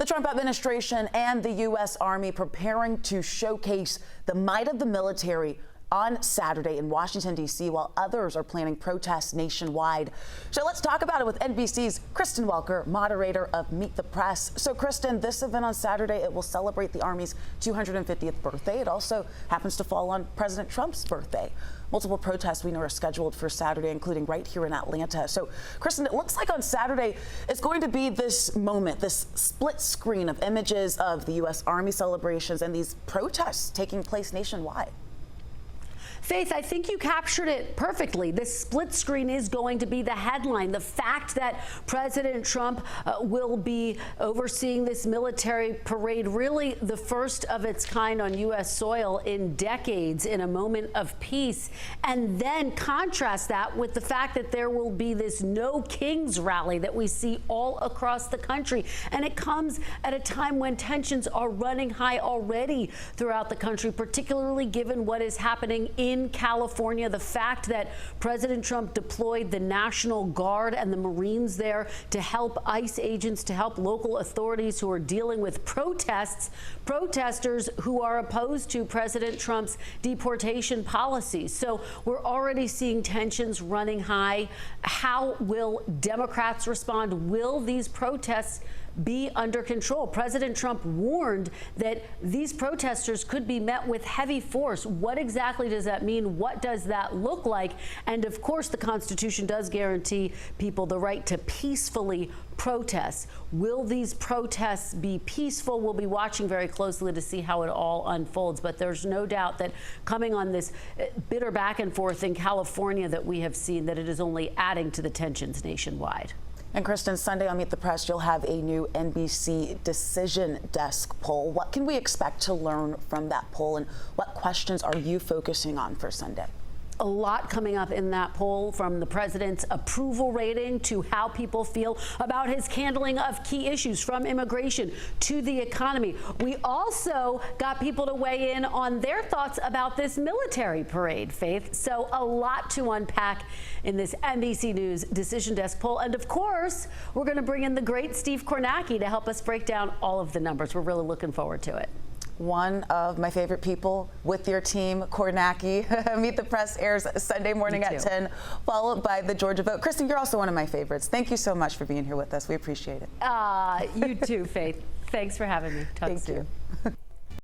The Trump administration and the U.S. Army preparing to showcase the might of the military on Saturday in Washington, D.C., while others are planning protests nationwide. So let's talk about it with NBC's Kristen Welker, moderator of Meet the Press. So, Kristen, this event on Saturday, it will celebrate the Army's 250th birthday. It also happens to fall on President Trump's birthday. Multiple protests we know are scheduled for Saturday, including right here in Atlanta. So, Kristen, it looks like on Saturday it's going to be this moment, this split screen of images of the U.S. Army celebrations and these protests taking place nationwide. Faith, I think you captured it perfectly. This split screen is going to be the headline. The fact that President Trump will be overseeing this military parade, really the first of its kind on U.S. soil in decades, in a moment of peace, and then contrast that with the fact that there will be this No Kings rally that we see all across the country. And it comes at a time when tensions are running high already throughout the country, particularly given what is happening in California. The fact that President Trump deployed the National Guard and the Marines there to help ICE agents, to help local authorities who are dealing with protesters who are opposed to President Trump's deportation policies. So we're already seeing tensions running high. How will Democrats respond? Will these protests be under control? President Trump warned that these protesters could be met with heavy force. What exactly does that mean? What does that look like? And of course, the Constitution does guarantee people the right to peacefully protest. Will these protests be peaceful? We'll be watching very closely to see how it all unfolds. But there's no doubt that coming on this bitter back and forth in California that we have seen, that it is only adding to the tensions nationwide. And Kristen, Sunday on Meet the Press, you'll have a new NBC Decision Desk poll. What can we expect to learn from that poll, and what questions are you focusing on for Sunday? A lot coming up in that poll, from the president's approval rating to how people feel about his handling of key issues, from immigration to the economy. We also got people to weigh in on their thoughts about this military parade, Faith. So a lot to unpack in this NBC News Decision Desk poll. And of course, we're going to bring in the great Steve Kornacki to help us break down all of the numbers. We're really looking forward to it. One of my favorite people with your team, Kornacki. Meet the Press airs Sunday morning at 10, followed by the Georgia Vote. Kristen, you're also one of my favorites. Thank you so much for being here with us. We appreciate it. You too, Faith. Thanks for having me. Talk soon. Thank you.